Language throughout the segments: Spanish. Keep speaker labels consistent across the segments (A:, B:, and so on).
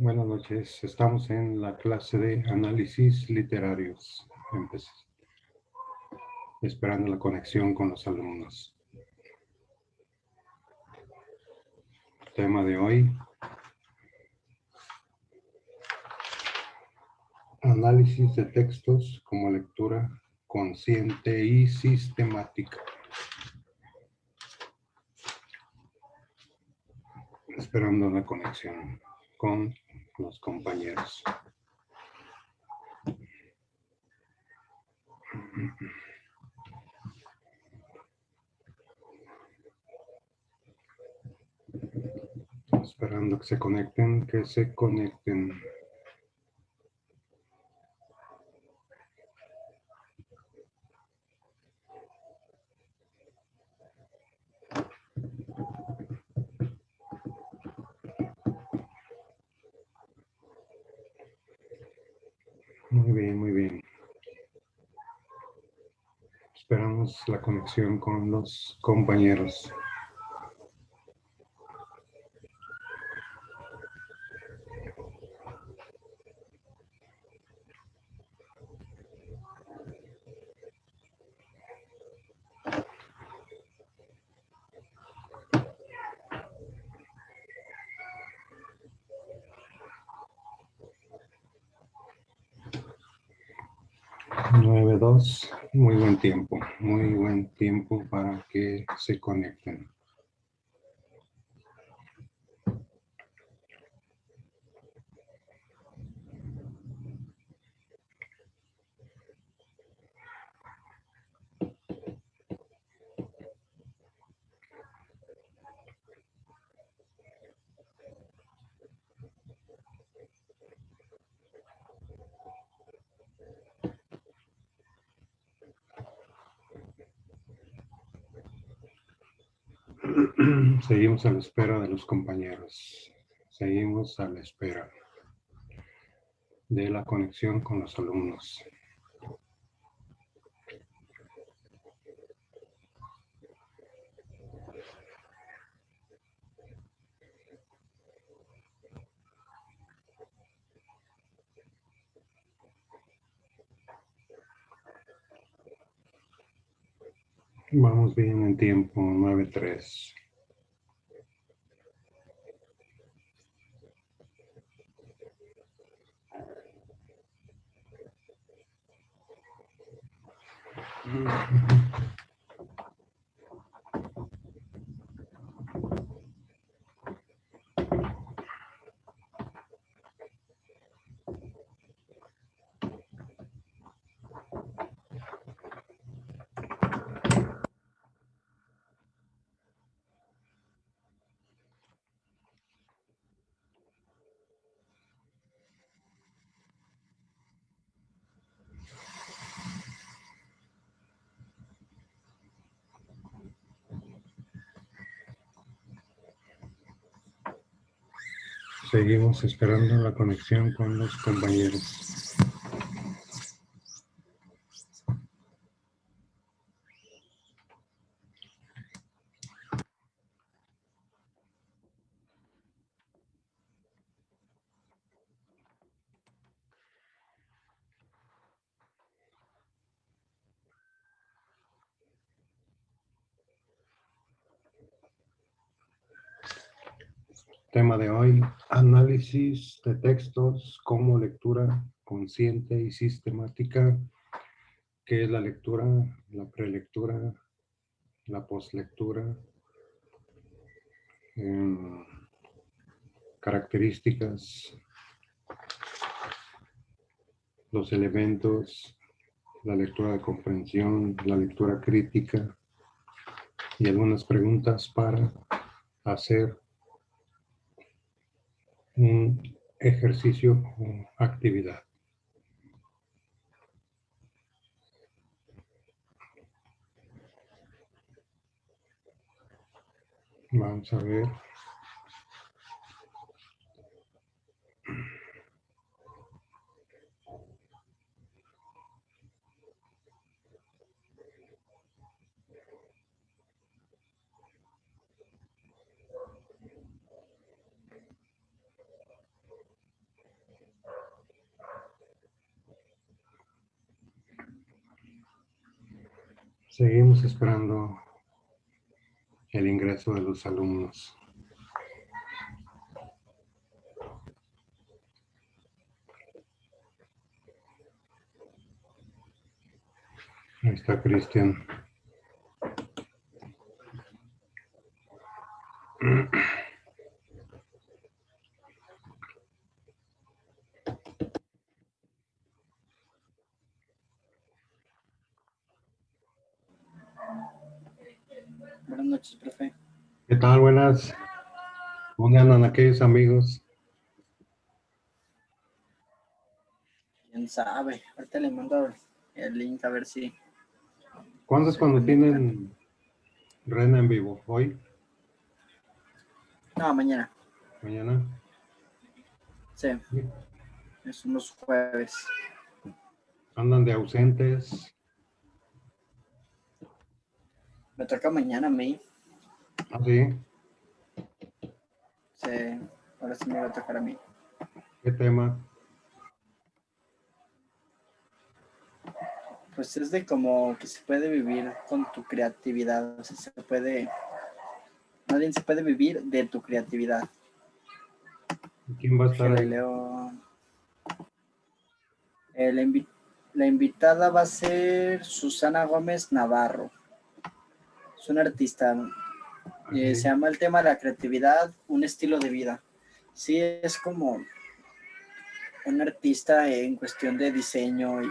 A: Buenas noches, estamos en la clase de análisis literarios. Esperando la conexión con los alumnos. Tema de hoy: análisis de textos como lectura consciente y sistemática. Esperando la conexión con los compañeros. Esperando que se conecten. Muy bien, muy bien. Esperamos la conexión con los compañeros. Nueve dos, muy buen tiempo para que se conecten. Seguimos a la espera de los compañeros. Seguimos a la espera de la conexión con los alumnos. Vamos bien en tiempo, 9:03. Seguimos esperando la conexión con los compañeros. Tema de hoy: análisis de textos como lectura consciente y sistemática. ¿Qué es la lectura, la prelectura, la postlectura? Características, los elementos, la lectura de comprensión, la lectura crítica y algunas preguntas para hacer un ejercicio o actividad. Vamos a ver. Seguimos esperando el ingreso de los alumnos. Ahí está Cristian.
B: Buenas noches, profe.
A: ¿Qué tal? Buenas. ¿Dónde andan aquellos amigos?
B: ¿Quién sabe? Ahorita le mando el link a ver si
A: ¿Cuándo es
B: se
A: cuando
B: conectan.
A: tienen Rena en vivo? ¿Hoy?
B: No, mañana.
A: ¿Mañana?
B: Sí,
A: Sí.
B: es unos jueves.
A: ¿Andan de ausentes?
B: Me toca mañana a mí.
A: ¿Ah, sí?
B: Sí, ahora sí me va a tocar a mí.
A: ¿Qué tema?
B: Pues es de como que se puede vivir con tu creatividad. O sea, se puede, más bien se puede vivir de tu creatividad.
A: ¿Quién va a
B: Que
A: estar
B: le
A: ahí?
B: leo. La invitada va a ser Susana Gómez Navarro. Es una artista.
A: ¿Ah, sí?
B: Se llama el tema la creatividad, un estilo de vida. Sí, es como un artista en cuestión de diseño y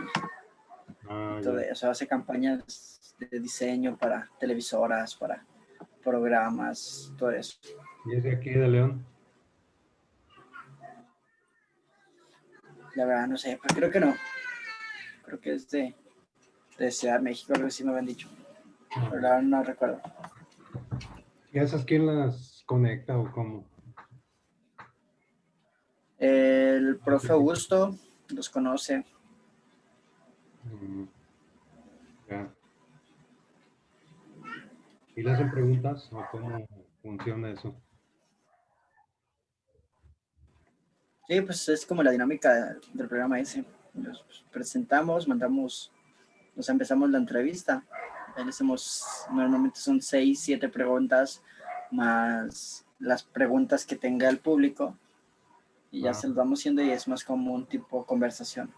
A: Ah,
B: todo
A: ya.
B: eso. Hace campañas de diseño para televisoras, para programas, todo eso.
A: ¿Y es de aquí de León?
B: La verdad, no sé, pero creo que no. Creo que es de Ciudad de México, algo así me habían dicho.
A: Ah,
B: Pero la verdad no recuerdo.
A: ¿y esas quién las conecta o cómo?
B: El
A: Ah,
B: profe Augusto los conoce.
A: mm, ya. ¿Y le hacen preguntas o cómo funciona eso?
B: Sí, pues es como la dinámica del programa ese. Nos presentamos, nos empezamos la entrevista. Ahí le hacemos, normalmente son 6, 7 preguntas más las preguntas que tenga el público y ya
A: Ah,
B: se los vamos haciendo y es más como un tipo conversación.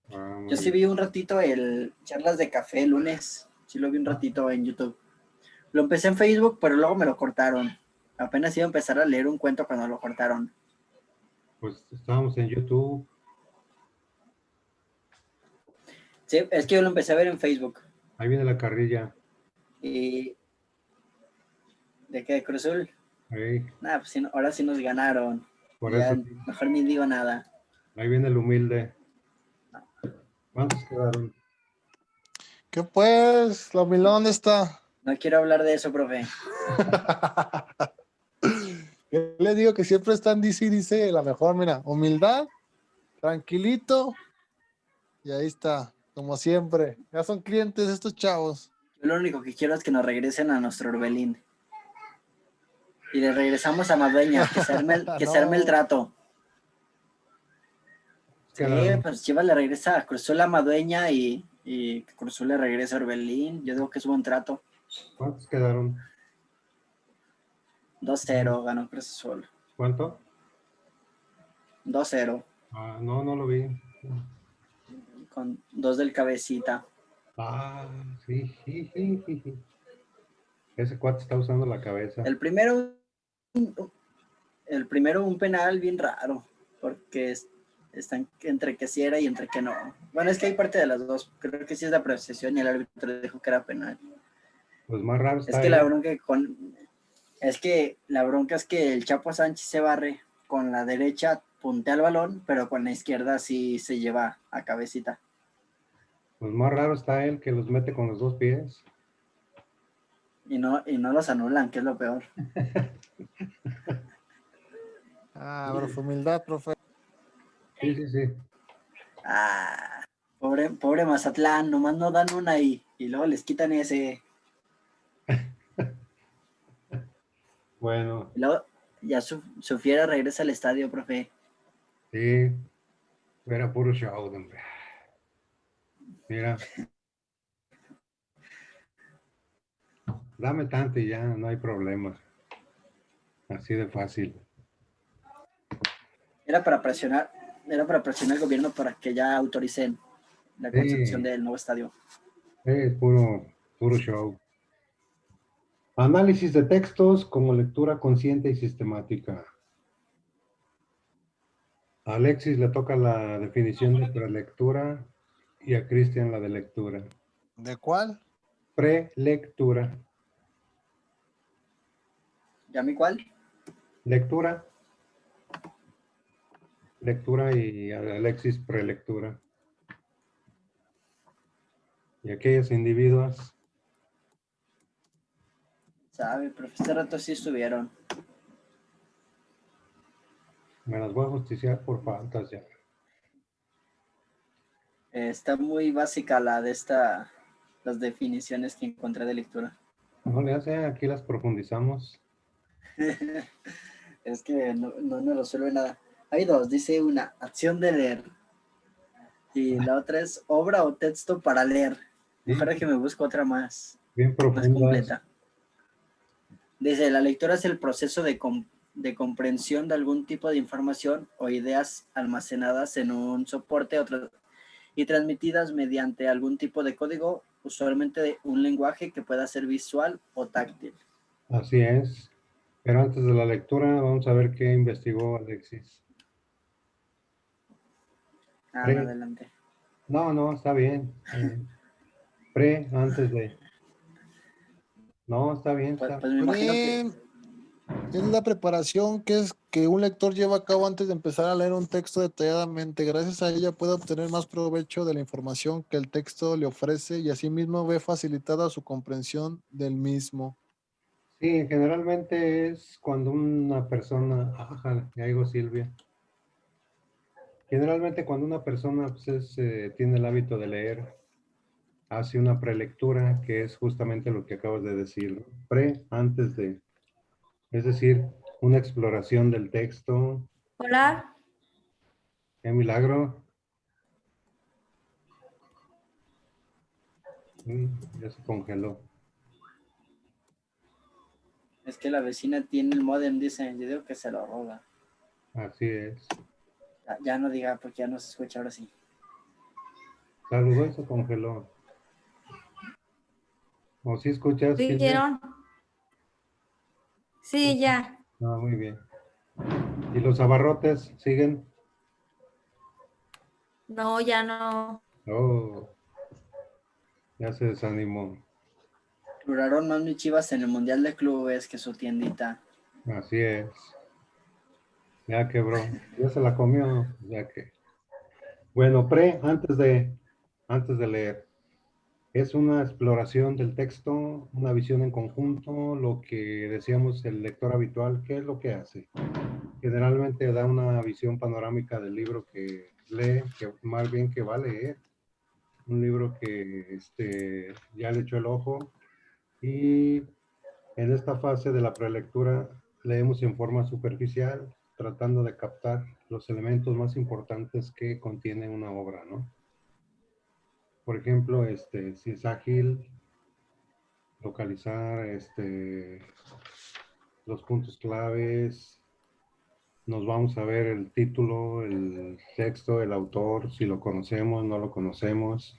B: Yo
A: muy
B: sí
A: bien.
B: vi un ratito el charlas de café el lunes, sí lo vi un
A: Ah,
B: ratito en YouTube. Lo empecé en Facebook, pero luego me lo cortaron. Apenas iba a empezar a leer un cuento cuando lo cortaron.
A: pues estábamos en YouTube.
B: Sí, es que yo lo empecé a ver en Facebook.
A: Ahí viene la carrilla.
B: ¿Y de qué? ¿Cruz Azul?
A: Ahí,
B: Nada, pues sí, ahora sí nos ganaron.
A: por
B: Y ya
A: eso sí.
B: mejor ni digo nada.
A: Ahí viene el humilde. ¿Cuántos quedaron?
C: ¿Qué pues? ¿La humildad dónde está?
B: No quiero hablar de eso, profe.
C: Yo les digo que siempre están, dice la mejor, mira, humildad, tranquilito, y ahí está, como siempre. Ya son clientes estos chavos.
B: Yo lo único que quiero es que nos regresen a nuestro Orbelín. Y le regresamos a Madueña, que se arme el
C: No,
B: trato. Sí,
A: Quedaron.
B: pues Chivas le regresa a Cruz Azul a Madueña y Cruz Azul le regresa a Orbelín. Yo digo que es buen trato.
A: ¿Cuántos quedaron?
B: 2-0 ganó Cruz Azul.
A: ¿Cuánto?
B: 2-0
A: Ah, no, no lo vi.
B: con 2 del cabecita.
A: Ah, sí, sí, sí, sí, sí. Ese cuate está usando la cabeza.
B: El primero, un penal bien raro, porque están entre que sí era y entre que no. Bueno, es que hay parte de las dos. Creo que sí es la apreciación y el árbitro dijo que era penal.
A: Pues más raro
B: Es
A: está
B: que la
A: él.
B: bronca es que el Chapo Sánchez se barre con la derecha, puntea el balón, pero con la izquierda sí se lleva a cabecita.
A: Pues más raro está él que los mete con los dos pies.
B: Y no los anulan, que es lo peor.
C: profe, humildad, profe.
A: Sí, sí, sí.
B: Ah, pobre Mazatlán, nomás no dan una y luego les quitan ese.
A: Bueno,
B: Y luego ya su fiera regresa al estadio, profe.
A: sí. Era puro show, hombre. Mira, Dame tanto y ya no hay problema. Así de fácil.
B: Era para presionar al gobierno para que ya autoricen la construcción
A: Sí,
B: del nuevo estadio.
A: es puro show. Análisis de textos como lectura consciente y sistemática. A Alexis le toca la definición de prelectura y a Cristian la de lectura.
C: ¿De cuál?
A: Prelectura.
B: ¿Ya mi cuál?
A: Lectura. Lectura y a Alexis prelectura. Y aquellos individuos,
B: ¿Sabe? Pero este rato sí estuvieron.
A: me las voy a justiciar por faltas ya.
B: Está muy básica las definiciones que encontré de lectura.
A: No le hace, aquí las profundizamos.
B: Es que no me resuelve nada. Hay dos, dice una, acción de leer. Y la otra es obra o texto para leer.
A: Sí,
B: Mejor que me busco otra
A: bien
B: más
A: profundas.
B: completa. Dice, la lectura es el proceso de comprensión de algún tipo de información o ideas almacenadas en un soporte y transmitidas mediante algún tipo de código, usualmente de un lenguaje que pueda ser visual o táctil.
A: Así es. Pero antes de la lectura, vamos a ver qué investigó Alexis. Pre.
B: Adelante.
A: No, está bien. Antes de. No, está bien,
B: Pues,
A: está.
B: pues me imagino que...
C: Pre es la preparación que un lector lleva a cabo antes de empezar a leer un texto detalladamente. Gracias a ella puede obtener más provecho de la información que el texto le ofrece y asimismo ve facilitada su comprensión del mismo.
A: Sí, generalmente es cuando una persona. Ajá, ya digo Silvia. Generalmente cuando una persona pues, tiene el hábito de leer, hace una prelectura, que es justamente lo que acabas de decir, ¿no? Antes de, es decir, una exploración del texto.
D: Hola,
A: ¡Qué milagro! Ya se congeló.
B: Es que la vecina tiene el modem, dice, yo digo que se lo roba.
A: Así es.
B: Ya no diga porque ya no se escucha ahora sí.
A: Saludó y se congeló. ¿O sí escuchas, Silvia?
D: ¿vieron? Sí, ya.
A: Ah, muy bien. ¿Y los abarrotes siguen?
D: No, ya no.
A: Oh, ya se desanimó.
B: Duraron más mis Chivas en el Mundial de Clubes que su tiendita.
A: Así es. Ya quebró. Ya se la comió. Ya que. Bueno, antes de leer. Es una exploración del texto, una visión en conjunto, lo que decíamos el lector habitual, ¿qué es lo que hace? Generalmente da una visión panorámica del libro que lee, que más bien que va a leer, un libro que ya le echó el ojo y en esta fase de la prelectura leemos en forma superficial, tratando de captar los elementos más importantes que contiene una obra, ¿no? Por ejemplo, si es ágil, localizar los puntos claves, nos vamos a ver el título, el texto, el autor, si lo conocemos, no lo conocemos,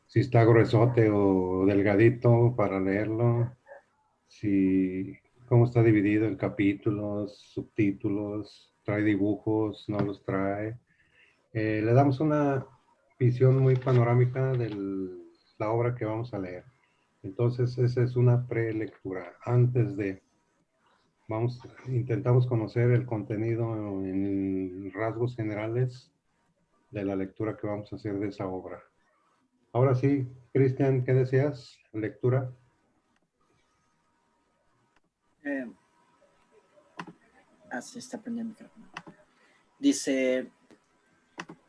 A: si está gruesote o delgadito para leerlo, si cómo está dividido en capítulos, subtítulos, trae dibujos, no los trae. Le damos una visión muy panorámica de la obra que vamos a leer. Entonces, esa es una prelectura. Antes de, intentamos conocer el contenido en rasgos generales de la lectura que vamos a hacer de esa obra. Ahora sí, Cristian, ¿qué deseas? ¿Lectura?
B: Así está prendiendo el micrófono. Dice,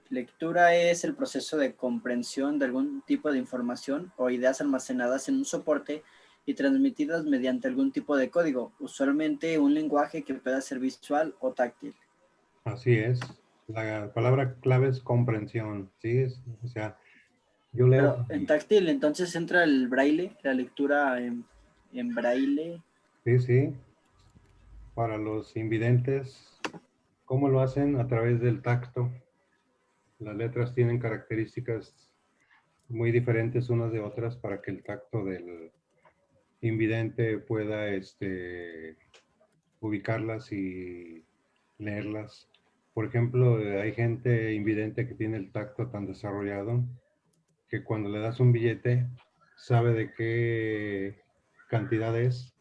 B: lectura es el proceso de comprensión de algún tipo de información o ideas almacenadas en un soporte y transmitidas mediante algún tipo de código, usualmente un lenguaje que pueda ser visual o táctil.
A: Así es. La palabra clave es comprensión, ¿sí? O sea, yo leo.
B: Pero en táctil entonces entra el braille, la lectura en braille.
A: Sí, sí. Para los invidentes, ¿cómo lo hacen? A través del tacto. Las letras tienen características muy diferentes unas de otras para que el tacto del invidente pueda ubicarlas y leerlas. Por ejemplo, hay gente invidente que tiene el tacto tan desarrollado que cuando le das un billete sabe de qué cantidad es,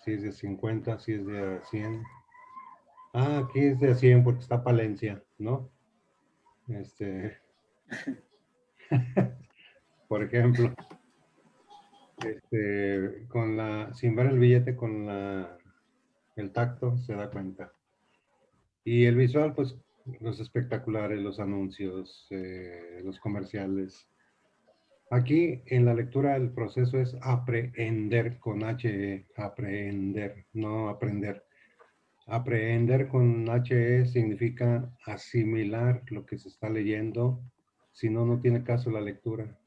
A: si es de 50, si es de 100. Ah, aquí es de 100 porque está Palencia, ¿no? Por ejemplo, sin ver el billete con el tacto se da cuenta. Y el visual, pues los espectaculares, los anuncios, los comerciales. Aquí en la lectura el proceso es aprehender con H, aprehender, no aprender. Aprehender con H significa asimilar lo que se está leyendo, si no, no tiene caso la lectura.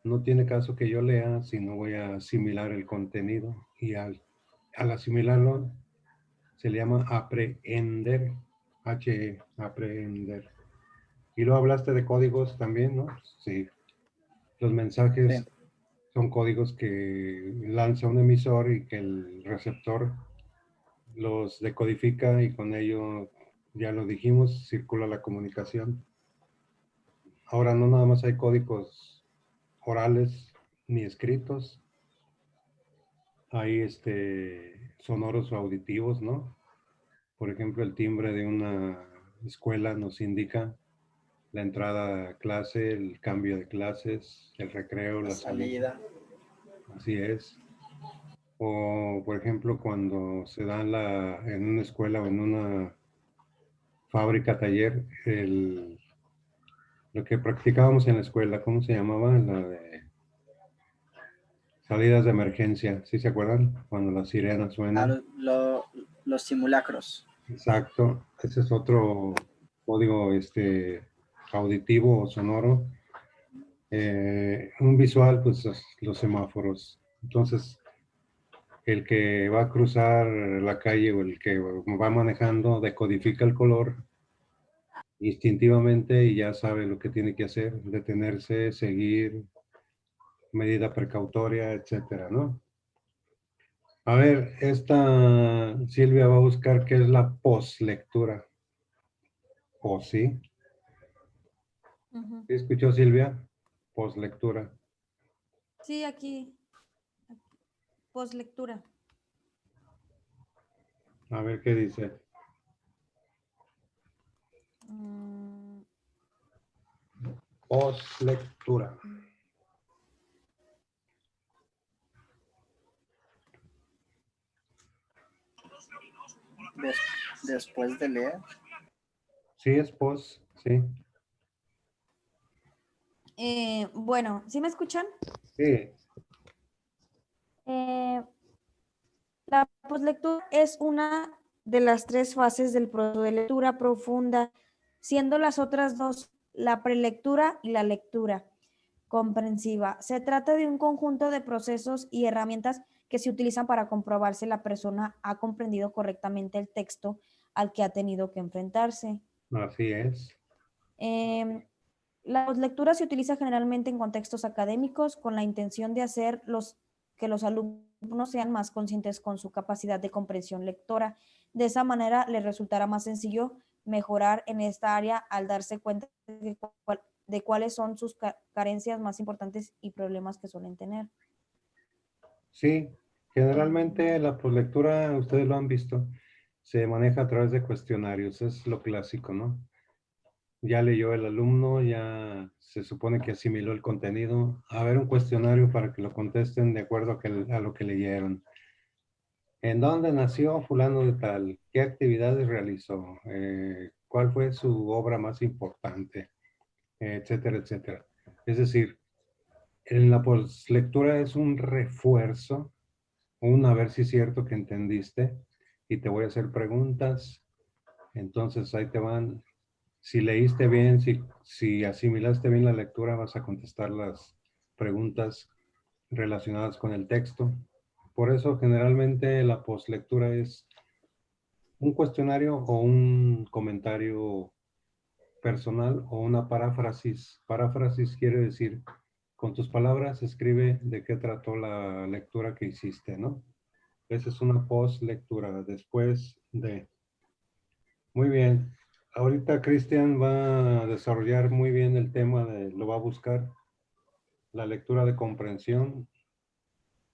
A: No tiene caso que yo lea si no voy a asimilar el contenido. Y al asimilarlo se le llama aprehender, H, aprehender. Y luego hablaste de códigos también, ¿no? Sí. Los mensajes
B: Sí.
A: son códigos que lanza un emisor y que el receptor los decodifica y con ello, ya lo dijimos, circula la comunicación. Ahora no nada más hay códigos orales ni escritos, hay sonoros o auditivos, ¿no? Por ejemplo, el timbre de una escuela nos indica la entrada a clase, el cambio de clases, el recreo,
B: La
A: la salida.
B: salida.
A: Así es. O, por ejemplo, cuando se da en una escuela o en una fábrica, taller, lo que practicábamos en la escuela, ¿cómo se llamaba? La de salidas de emergencia, ¿sí se acuerdan? Cuando las sirenas
B: A
A: suenan.
B: los simulacros.
A: Exacto, ese es otro código auditivo o sonoro. Un visual, pues los semáforos. Entonces, el que va a cruzar la calle o el que va manejando decodifica el color instintivamente y ya sabe lo que tiene que hacer, detenerse, seguir, medida precautoria, etcétera, ¿no? A ver, esta Silvia va a buscar qué es la poslectura. ¿O sí?
D: Ujú.
A: ¿Sí escuchó Silvia? Poslectura.
D: Sí, aquí, poslectura.
A: A ver qué dice.
D: Mm,
A: Poslectura.
B: Des- después de leer.
A: Sí, es pos, sí.
D: bueno, ¿sí me escuchan?
A: Sí,
D: Eh, la poslectura es una de las tres fases del proceso de lectura profunda, siendo las otras dos la prelectura y la lectura comprensiva. Se trata de un conjunto de procesos y herramientas que se utilizan para comprobar si la persona ha comprendido correctamente el texto al que ha tenido que enfrentarse.
A: así es.
D: La lectura se utiliza generalmente en contextos académicos con la intención de hacer que los alumnos sean más conscientes con su capacidad de comprensión lectora. De esa manera les resultará más sencillo mejorar en esta área al darse cuenta de cuáles son sus carencias más importantes y problemas que suelen tener.
A: Sí, generalmente la poslectura, ustedes lo han visto, se maneja a través de cuestionarios, es lo clásico, ¿no? Ya leyó el alumno, ya se supone que asimiló el contenido. A ver, un cuestionario para que lo contesten de acuerdo a lo que leyeron. ¿En dónde nació fulano de tal? ¿Qué actividades realizó? ¿Cuál fue su obra más importante? Etcétera, etcétera. Es decir, en la poslectura es un refuerzo, a ver si es cierto que entendiste, y te voy a hacer preguntas. Entonces ahí te van. Si leíste bien, si asimilaste bien la lectura, vas a contestar las preguntas relacionadas con el texto. Por eso generalmente la postlectura es un cuestionario o un comentario personal o una paráfrasis. Paráfrasis quiere decir, con tus palabras escribe de qué trató la lectura que hiciste, ¿no? Esa es una postlectura, después de. Muy bien. Ahorita Cristian va a desarrollar muy bien el tema lo va a buscar, la lectura de comprensión,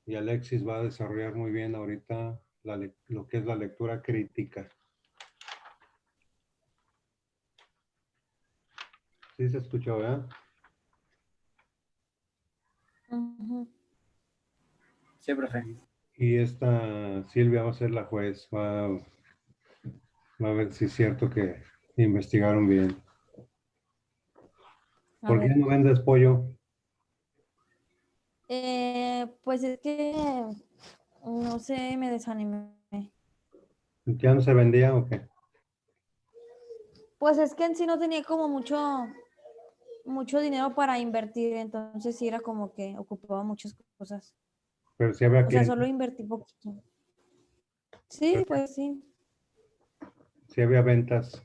A: y Alexis va a desarrollar muy bien ahorita lo que es la lectura crítica. Sí se escuchó, ¿verdad?
D: Ujú.
B: Sí, profe.
A: Y esta Silvia va a ser la juez, va a ver si es cierto que investigaron bien.
D: A
A: ¿Por qué
D: ver.
A: no vendes pollo?
D: Pues es que, no sé, me desanimé.
A: ¿Ya no se vendía o qué?
D: Pues es que en sí no tenía como mucho dinero para invertir, entonces sí era como que ocupaba muchas cosas.
A: Pero si había
D: O sea,
A: clientes,
D: solo invertí poquito. Sí, pues sí.
A: si había ventas.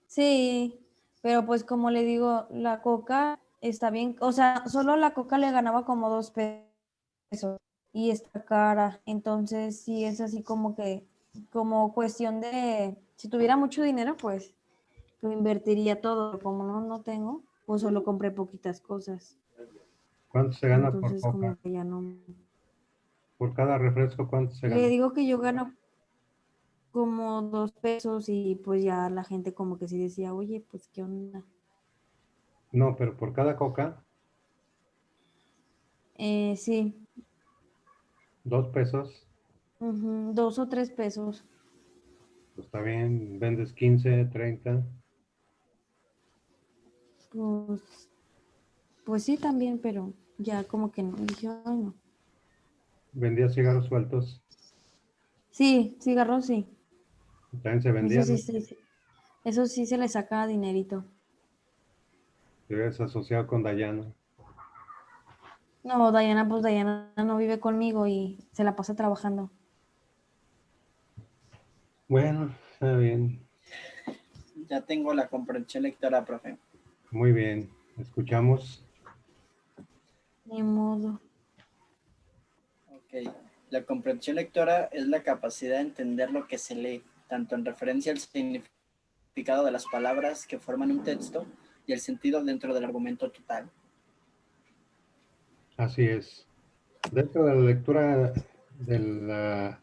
D: Sí, pero pues como le digo, la coca está bien, o sea, solo la coca le ganaba como 2 pesos y está cara, entonces sí es así como que, como cuestión de, si tuviera mucho dinero, pues lo invertiría todo, pero como no tengo, pues solo compré poquitas cosas,
A: ¿Cuánto se gana por
D: entonces
A: coca?
D: como que ya no.
A: Por cada refresco, ¿cuánto se
D: Le
A: gana?
D: digo que yo gano como 2 pesos y pues ya la gente como que sí decía, oye, pues qué onda.
A: No, pero por cada coca,
D: Sí.
A: 2 pesos.
D: Ujú, 2 o 3 pesos.
A: Pues está bien, vendes 15, 30.
D: Pues, pues sí, también, pero ya como que no. Dije, ay, no.
A: Vendías cigarros sueltos.
D: Sí, cigarros sí.
A: También se
D: Eso
A: vendían,
D: sí,
A: ¿no?
D: sí, sí. Eso sí se le saca dinerito.
A: Te habías asociado con Dayana.
D: No, Dayana, pues Dayana no vive conmigo y se la pasa trabajando.
A: Bueno, está bien.
B: Ya tengo la comprensión lectora, profe.
A: Muy bien. Escuchamos.
D: Ni modo.
B: Ok. La comprensión lectora es la capacidad de entender lo que se lee, tanto en referencia al significado de las palabras que forman un texto y el sentido dentro del argumento total.
A: Así es. Dentro de la lectura de la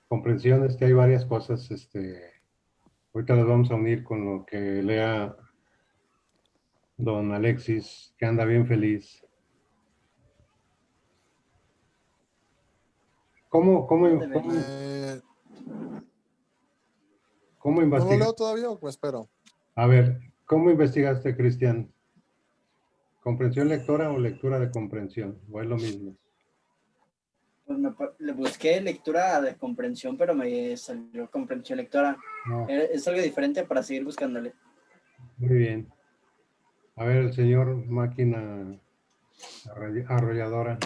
A: comprensión es que hay varias cosas. Ahorita las vamos a unir con lo que lea don Alexis, que anda bien feliz. ¿Cómo, cómo,
B: No
A: cómo,
B: debería.
A: cómo
C: ¿No lo leo
A: investigaste?
C: todavía o me espero?
A: A ver, ¿cómo investigaste, Cristian? ¿Comprensión lectora o lectura de comprensión? ¿O es lo mismo?
B: Pues le busqué lectura de comprensión, pero me salió comprensión lectora.
A: No,
B: Es algo diferente para seguir buscándole.
A: muy bien. A ver, el señor máquina arrolladora.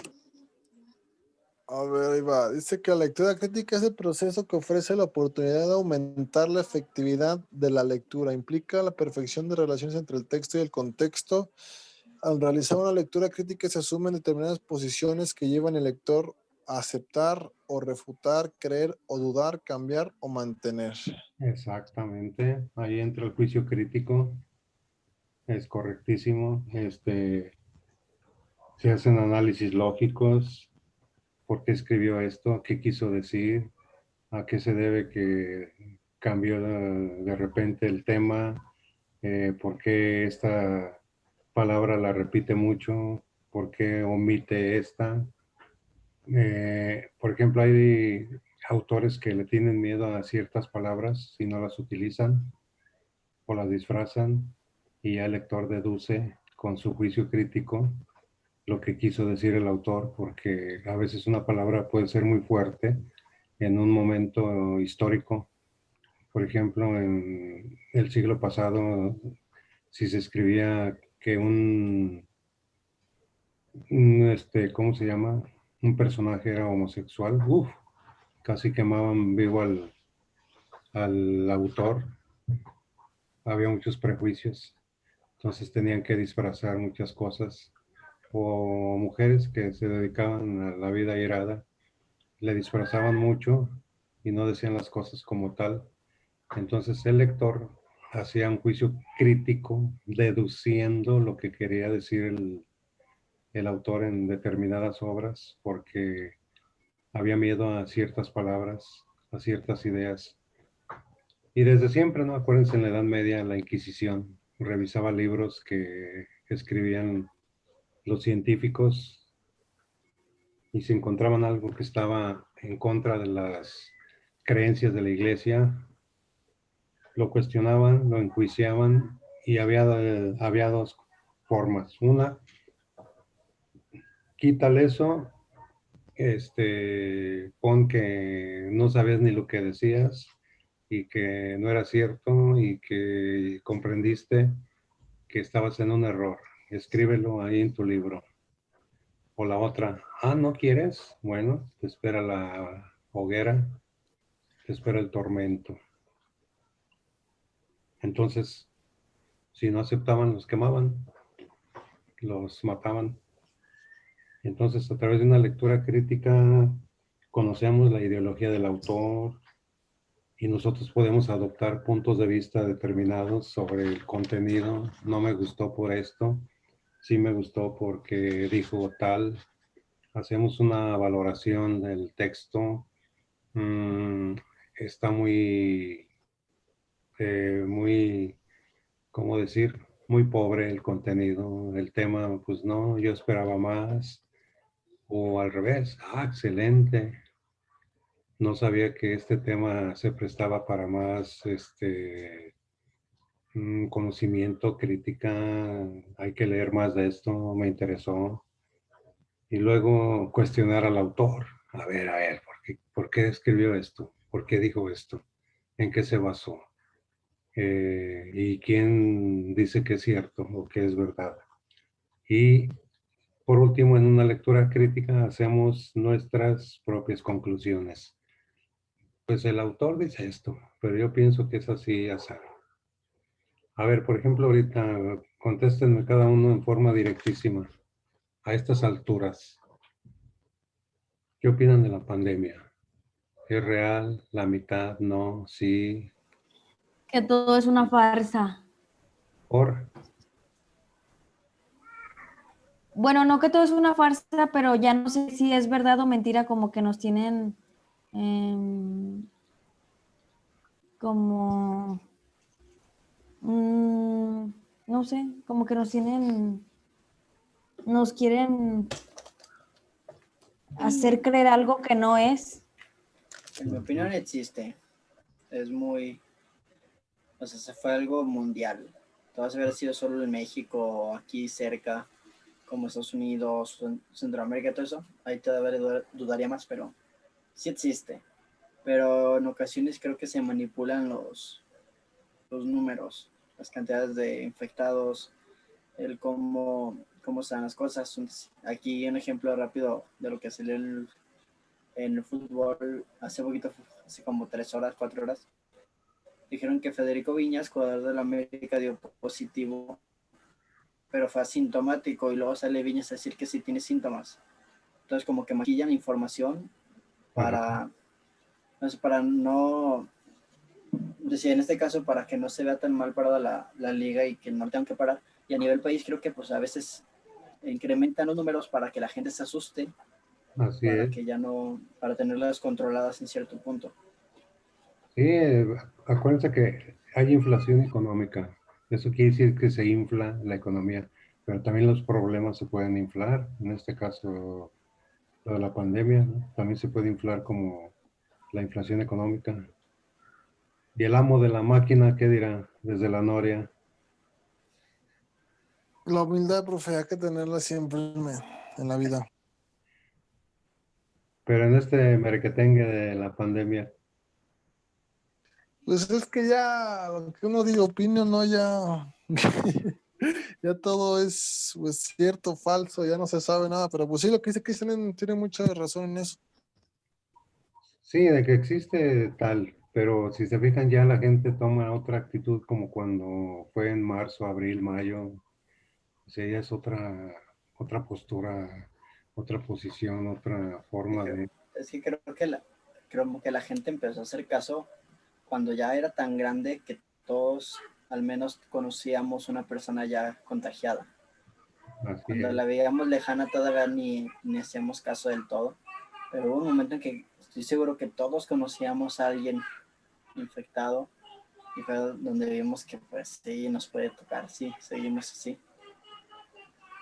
C: A ver, ahí va. Dice que la lectura crítica es el proceso que ofrece la oportunidad de aumentar la efectividad de la lectura. Implica la perfección de relaciones entre el texto y el contexto. Al realizar una lectura crítica se asumen determinadas posiciones que llevan al lector a aceptar o refutar, creer o dudar, cambiar o mantener.
A: Exactamente. Ahí entra el juicio crítico. Es correctísimo. Se hacen análisis lógicos. ¿Por qué escribió esto? ¿Qué quiso decir? ¿A qué se debe que cambió de repente el tema? ¿Por qué esta palabra la repite mucho? ¿Por qué omite esta? Por ejemplo, hay autores que le tienen miedo a ciertas palabras si no las utilizan o las disfrazan, y ya el lector deduce con su juicio crítico lo que quiso decir el autor, porque a veces una palabra puede ser muy fuerte en un momento histórico. Por ejemplo, en el siglo pasado, si se escribía que un ¿Cómo se llama? Un personaje era homosexual. Uf, casi quemaban vivo al autor. Había muchos prejuicios. Entonces tenían que disfrazar muchas cosas. O mujeres que se dedicaban a la vida airada, le disfrazaban mucho y no decían las cosas como tal. Entonces el lector hacía un juicio crítico, deduciendo lo que quería decir el autor en determinadas obras, porque había miedo a ciertas palabras, a ciertas ideas. Y desde siempre, ¿no? Acuérdense, en la Edad Media, la Inquisición revisaba libros que escribían los científicos y si encontraban algo que estaba en contra de las creencias de la iglesia, lo cuestionaban, lo enjuiciaban y había dos formas. Una, quítale eso, pon que no sabías ni lo que decías y que no era cierto y que comprendiste que estabas en un error. Escríbelo ahí en tu libro. O la otra, ¿no quieres? Bueno, te espera la hoguera, te espera el tormento. Entonces, si no aceptaban, los quemaban, los mataban. Entonces, a través de una lectura crítica, conocemos la ideología del autor y nosotros podemos adoptar puntos de vista determinados sobre el contenido. No me gustó por esto, sí me gustó porque dijo tal. Hacemos una valoración del texto. Está muy, ¿cómo decir? Muy pobre el contenido, el tema, pues no, yo esperaba más. O al revés, excelente. No sabía que este tema se prestaba para más conocimiento, crítica. Hay que leer más de esto, me interesó. Y luego cuestionar al autor. A ver, ¿por qué escribió esto? ¿Por qué dijo esto? ¿En qué se basó? ¿Y quién dice que es cierto o que es verdad? Y por último, en una lectura crítica hacemos nuestras propias conclusiones. Pues el autor dice esto, pero yo pienso que es así, así. A ver, por ejemplo, ahorita contéstenme cada uno en forma directísima. A estas alturas, ¿qué opinan de la pandemia? ¿Es real? ¿La mitad? ¿No? ¿Sí?
D: Que todo es una farsa.
A: ¿Por?
D: Bueno, no que todo es una farsa, pero ya no sé si es verdad o mentira, como que nos tienen como, no sé, como que nos quieren hacer creer algo que no es.
B: En mi opinión existe. Es muy, o sea, se fue algo mundial. Todo haber sido solo en México o aquí cerca, como Estados Unidos, Centroamérica, todo eso. Ahí todavía dudaría más, pero sí existe. Pero en ocasiones creo que se manipulan los números, las cantidades de infectados, el cómo están las cosas. Aquí un ejemplo rápido de lo que salió en el fútbol hace poquito, hace como 3 horas, 4 horas. Dijeron que Federico Viñas, jugador de la América, dio positivo, pero fue asintomático y luego sale Viñas a decir que sí tiene síntomas. Entonces como que maquillan la información para, no sé, para no, decía en este caso, para que no se vea tan mal parada la liga y que no tengan que parar. Y a nivel país creo que pues a veces incrementan los números para que la gente se asuste,
A: Así
B: para
A: es.
B: que ya no, para tenerlas controladas en cierto punto.
A: Sí, acuérdense que hay inflación económica. Eso quiere decir que se infla la economía, pero también los problemas se pueden inflar. En este caso, lo de la pandemia, ¿no? También se puede inflar como la inflación económica. Y el amo de la máquina, ¿qué dirá? Desde la noria.
C: La humildad, profe, hay que tenerla siempre en la vida.
A: Pero en este merequetengue de la pandemia,
C: Pues es que ya, lo que uno diga, opino, no, ya. Ya todo es pues, cierto, falso, ya no se sabe nada, pero pues sí, lo que dice Cristian tiene mucha razón en eso.
A: Sí, de que existe tal, pero si se fijan ya la gente toma otra actitud como cuando fue en marzo, abril, mayo, o sea, ya es otra postura, otra posición, otra forma de...
B: Es que creo que la gente empezó a hacer caso cuando ya era tan grande que todos al menos conocíamos una persona ya contagiada.
A: Así
B: Cuando
A: es.
B: la veíamos lejana todavía ni hacíamos caso del todo, pero hubo un momento en que estoy seguro que todos conocíamos a alguien infectado y fue donde vimos que pues sí nos puede tocar, sí, seguimos así.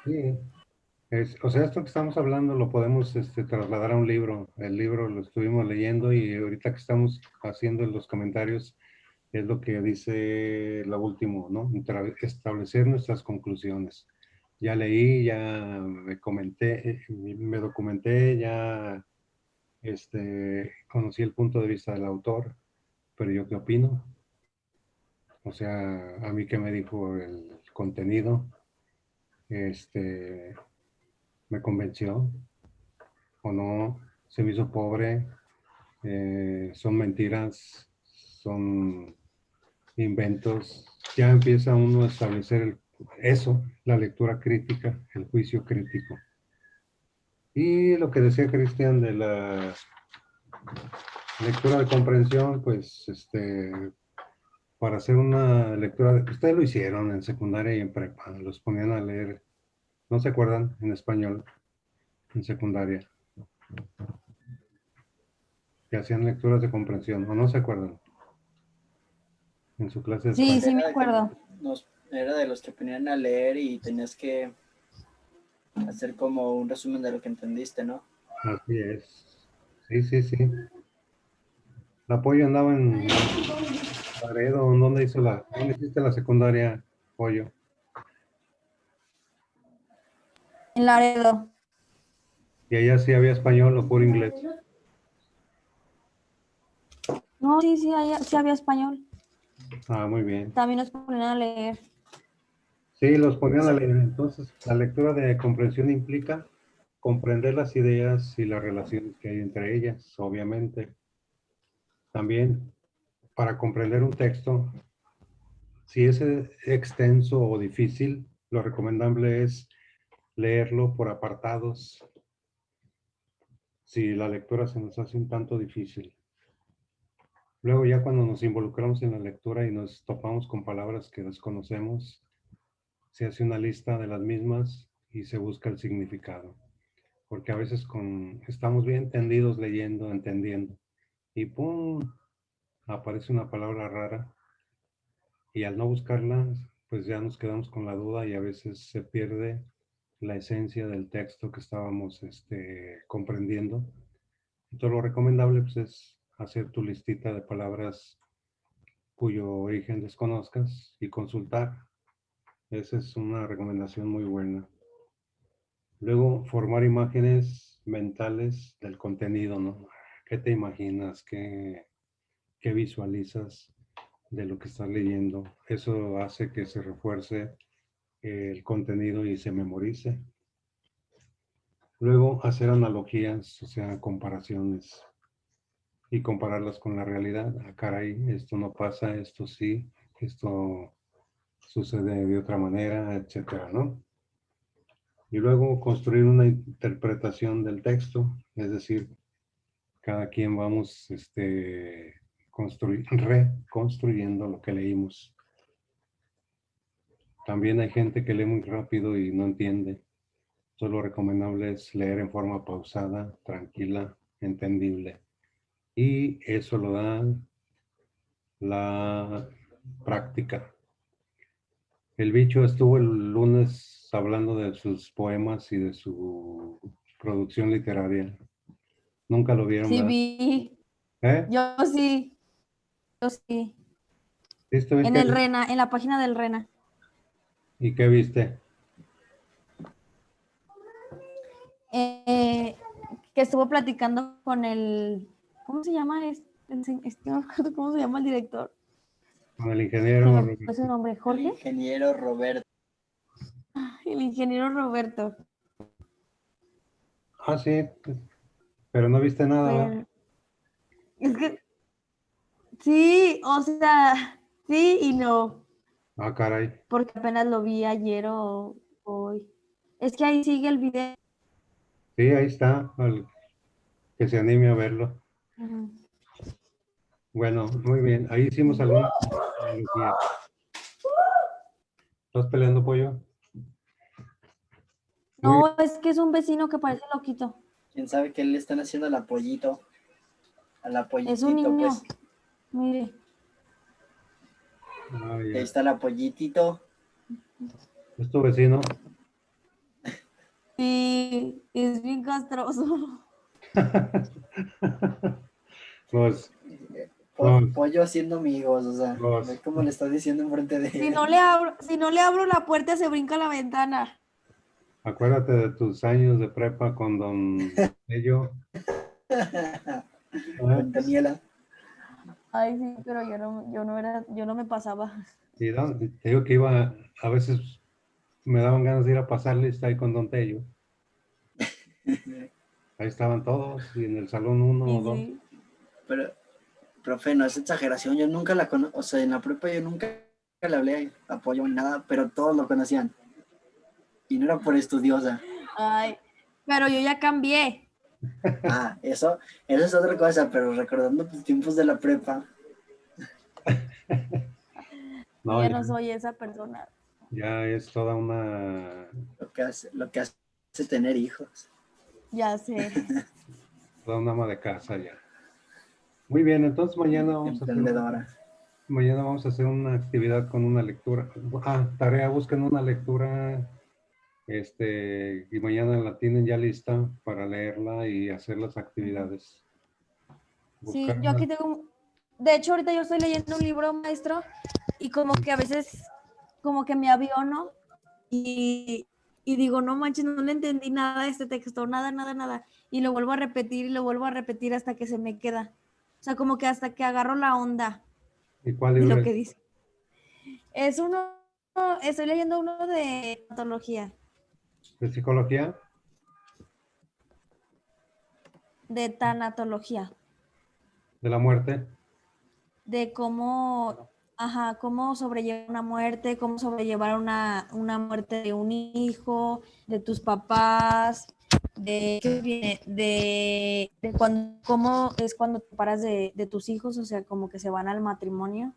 A: Sí, o sea, esto que estamos hablando lo podemos trasladar a un libro. El libro lo estuvimos leyendo y ahorita que estamos haciendo los comentarios es lo que dice lo último, ¿no? Establecer nuestras conclusiones. Ya leí, ya me documenté, ya conocí el punto de vista del autor, pero ¿yo qué opino? O sea, a mí qué me dijo el contenido, este, me convenció o no, se me hizo pobre, son mentiras, son inventos, ya empieza uno a establecer eso, la lectura crítica, el juicio crítico. Y lo que decía Cristian de la lectura de comprensión, pues para hacer una lectura, ustedes lo hicieron en secundaria y en prepa, los ponían a leer, ¿no se acuerdan? En español, en secundaria, que hacían lecturas de comprensión, ¿o no se acuerdan? En su clase de
D: Sí,
A: español.
D: sí me acuerdo.
B: Era de los que ponían a leer y tenías que hacer como un resumen de lo que entendiste, ¿no?
A: Así es. Sí, sí, sí. La Pollo andaba en Laredo, ¿dónde hiciste la secundaria, Pollo?
D: En Laredo.
A: ¿Y allá sí había español o puro inglés?
D: No, sí, sí, sí había español.
A: Ah, muy bien.
D: También nos ponían a leer.
A: Sí, los ponían a leer. Entonces, la lectura de comprensión implica comprender las ideas y las relaciones que hay entre ellas, obviamente. También, para comprender un texto, si es extenso o difícil, lo recomendable es leerlo por apartados, si la lectura se nos hace un tanto difícil. Luego ya cuando nos involucramos en la lectura y nos topamos con palabras que desconocemos, se hace una lista de las mismas y se busca el significado. Porque a veces estamos bien tendidos leyendo, entendiendo, y ¡pum! Aparece una palabra rara y al no buscarla, pues ya nos quedamos con la duda y a veces se pierde la esencia del texto que estábamos comprendiendo. Entonces lo recomendable pues, es hacer tu listita de palabras cuyo origen desconozcas y consultar. Esa es una recomendación muy buena. Luego, formar imágenes mentales del contenido, ¿no? ¿Qué te imaginas? ¿Qué visualizas de lo que estás leyendo? Eso hace que se refuerce el contenido y se memorice. Luego, hacer analogías, o sea, comparaciones y compararlas con la realidad. Ah, caray, esto no pasa, esto sí, esto sucede de otra manera, etcétera, ¿no? Y luego construir una interpretación del texto, es decir, cada quien vamos reconstruyendo lo que leímos. También hay gente que lee muy rápido y no entiende. Entonces lo recomendable es leer en forma pausada, tranquila, entendible. Y eso lo da la práctica. El bicho estuvo el lunes hablando de sus poemas y de su producción literaria. Nunca lo vieron,
D: Sí
A: ¿verdad?
D: vi.
A: ¿Eh?
D: Yo sí. Yo sí.
A: ¿Sí
D: En
A: estuviste?
D: el Rena, en la página del Rena.
A: ¿Y qué viste?
D: Eh, que estuvo platicando con el, ¿cómo se llama? No me acuerdo cómo se llama el director.
A: Con el
D: Se
A: ingeniero
D: me fue su
A: Roberto.
D: nombre,
B: El
D: Jorge.
B: ingeniero Roberto.
D: El ingeniero Roberto.
A: Ah, sí, pero no viste nada, ¿verdad?
D: Pero, es que sí, o sea, sí y no,
A: Ah, caray.
D: porque apenas lo vi ayer o hoy. Es que ahí sigue el video.
A: Sí, ahí está, que se anime a verlo.
D: Ujú.
A: Bueno, muy bien. Ahí hicimos alguna analogía. ¿Estás peleando, pollo? Muy bien.
D: No, es que es un vecino que parece loquito.
B: ¿Quién sabe qué le están haciendo al apoyito? Al
D: Es un
B: apoyitito,
D: niño.
B: pues.
D: Mire.
A: Ah,
B: Y ahí
A: ya.
B: está el apoyitito.
A: ¿Es tu vecino?
D: Sí, es bien castroso.
A: Pues, pues,
B: Pollo haciendo amigos, o sea, ve
A: pues,
B: cómo le está diciendo enfrente de
D: Si
B: él.
D: no le abro, si no le abro la puerta, se brinca la ventana.
A: acuérdate de tus años de prepa con don Ello. ¿Eh?
B: Con Daniela.
D: Ay, sí, pero yo no me pasaba.
A: Y te digo que iba, a veces me daban ganas de ir a pasar lista ahí con don Tello. Ahí estaban todos, y en el salón uno o
D: Y
A: dos.
D: sí.
B: Pero, profe, no es exageración, yo nunca la conozco, o sea, en la prepa yo nunca le hablé apoyo ni nada, pero todos lo conocían. Y no era por estudiosa.
D: Ay, pero yo ya cambié.
B: Ah, eso es otra cosa, pero recordando tus tiempos de la prepa,
D: Yo
A: No,
D: ya
A: ya,
D: no soy esa persona.
A: ya es toda una,
B: lo que hace tener hijos.
D: Ya sé.
A: toda una ama de casa ya. Muy bien, entonces
B: Emprendedora.
A: mañana vamos a hacer una actividad con una lectura. Ah, tarea, busquen una lectura, y mañana la tienen ya lista para leerla y hacer las actividades.
D: Sí,
A: Buscar
D: yo
A: una,
D: aquí tengo de hecho, ahorita yo estoy leyendo un libro, maestro, y como que a veces, como que me aviono y, y digo, no manches, no le entendí nada de este texto, nada, nada, nada. Y lo vuelvo a repetir y lo vuelvo a repetir hasta que se me queda. O sea, como que hasta que agarro la onda
A: ¿y cuál
D: de
A: libro
D: lo
A: es?
D: que dice. Es uno, estoy leyendo uno de patología,
A: ¿De psicología?
D: de tanatología,
A: ¿De la muerte?
D: de cómo, ajá, cómo sobrellevar una muerte, cómo sobrellevar una muerte de un hijo, de tus papás, ¿qué viene? De cuando, cómo es cuando te paras de tus hijos, o sea, como que se van al matrimonio,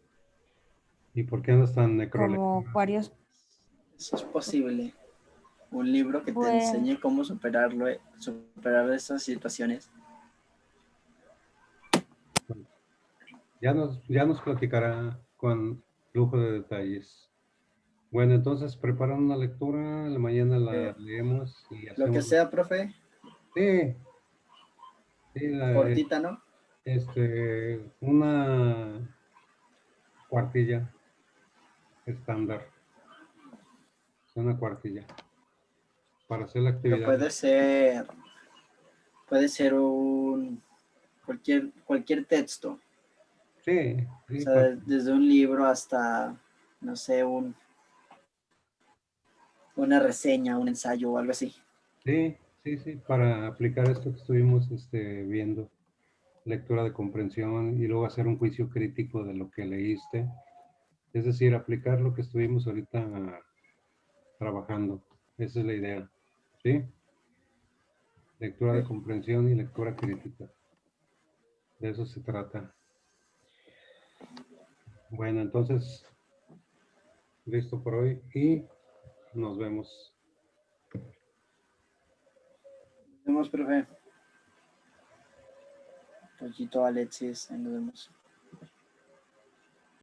A: ¿Y por qué andas tan
D: como
A: necrolectiva?
D: varios,
B: Eso es posible. Un libro que te
D: pues,
B: enseñe cómo superar esas situaciones.
A: Ya nos platicará con lujo de detalles. Bueno, entonces preparan una lectura, la mañana la
B: Eh,
A: leemos y
B: lo que
A: hacemos.
B: sea, profe,
A: Sí, sí,
B: cortita, ¿no?
A: una cuartilla estándar, una cuartilla para hacer la
B: Pero
A: actividad.
B: puede ser cualquier texto.
A: Sí,
B: O
A: sí,
B: sea, desde un libro hasta, no sé, una reseña, un ensayo o algo así.
A: sí, sí, sí, para aplicar esto que estuvimos viendo, lectura de comprensión y luego hacer un juicio crítico de lo que leíste. Es decir, aplicar lo que estuvimos ahorita trabajando. Esa es la idea. ¿Sí? Lectura de
B: Ok.
A: comprensión y lectura crítica. De eso se trata. Bueno, entonces, listo por hoy y nos vemos.
B: Nos vemos, profe. Pollito Alexis, ahí nos vemos.